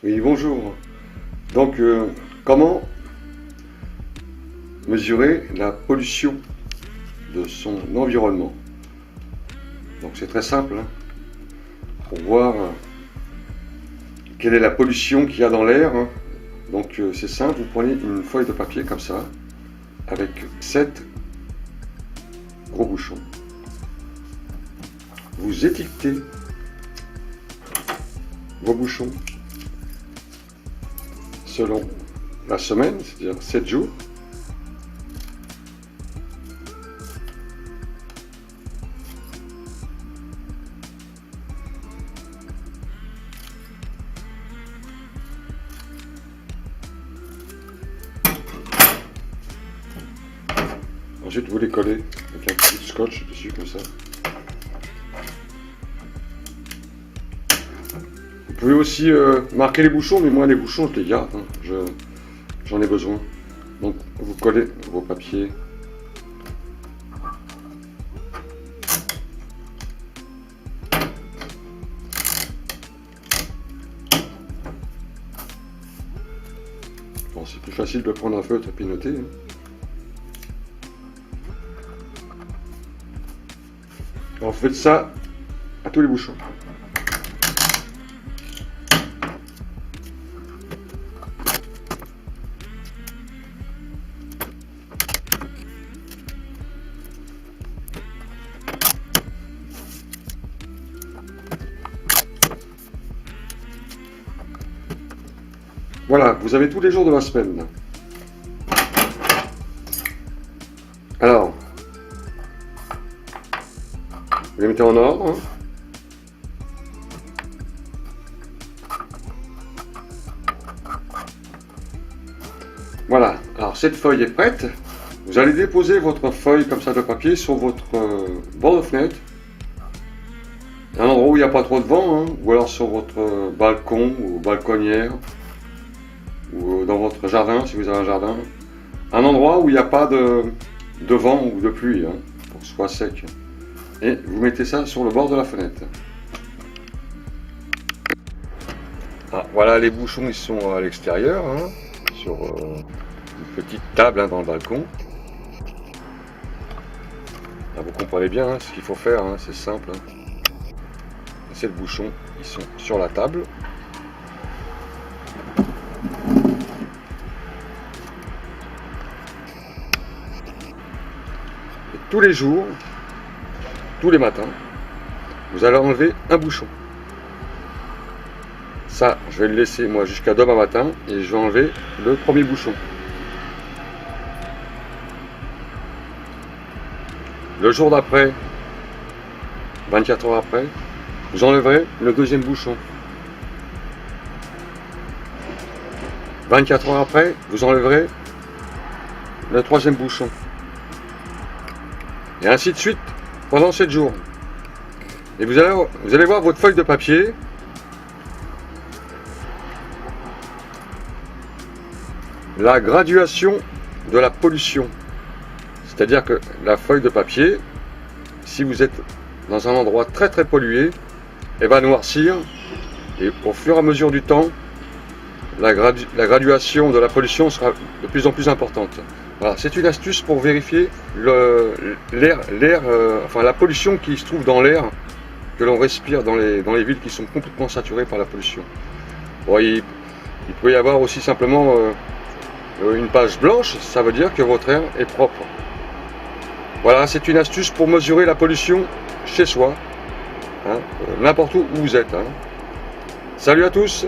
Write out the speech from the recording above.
Oui, bonjour. Donc, comment mesurer la pollution de son environnement? Donc, c'est très simple, hein, pour voir quelle est la pollution qu'il y a dans l'air. Hein. Donc, c'est simple, vous prenez une feuille de papier comme ça, avec 7 gros bouchons. Vous étiquetez vos bouchons selon la semaine, c'est-à-dire 7 jours. Ensuite, vous les collez avec un petit scotch dessus comme ça. Vous pouvez aussi marquer les bouchons, mais moi les bouchons je les garde, hein. J'en ai besoin. Donc vous collez vos papiers. Bon, c'est plus facile de prendre un feutre et puis noter. Hein. Alors, vous faites ça à tous les bouchons. Voilà, vous avez tous les jours de la semaine. Alors, vous les mettez en ordre. Hein. Voilà, alors cette feuille est prête. Vous allez déposer votre feuille comme ça de papier sur votre bord de fenêtre. Un endroit où il n'y a pas trop de vent, hein, ou alors sur votre balcon ou balconnière, ou dans votre jardin si vous avez un jardin. Un endroit où il n'y a pas de vent ou de pluie, hein, pour que ce soit sec. Et vous mettez ça sur le bord de la fenêtre. Ah, voilà, les bouchons ils sont à l'extérieur, hein, sur une petite table, hein, dans le balcon. Là, vous comprenez bien, hein, ce qu'il faut faire, hein, c'est simple. Hein. Ces bouchons ils sont sur la table. Et tous les jours, tous les matins, vous allez enlever un bouchon. Ça, je vais le laisser moi jusqu'à demain matin et je vais enlever le premier bouchon. Le jour d'après, 24 heures après, vous enlèverez le deuxième bouchon. 24 heures après, vous enlèverez le troisième bouchon. Et ainsi de suite pendant 7 jours. Et vous allez voir votre feuille de papier. La graduation de la pollution. C'est-à-dire que la feuille de papier, si vous êtes dans un endroit très très pollué, elle va noircir et au fur et à mesure du temps, la graduation de la pollution sera de plus en plus importante. Voilà, c'est une astuce pour vérifier la pollution qui se trouve dans l'air que l'on respire dans les villes qui sont complètement saturées par la pollution. Bon, il peut y avoir aussi simplement une page blanche, ça veut dire que votre air est propre. Voilà, c'est une astuce pour mesurer la pollution chez soi, hein, n'importe où vous êtes. Hein. Salut à tous!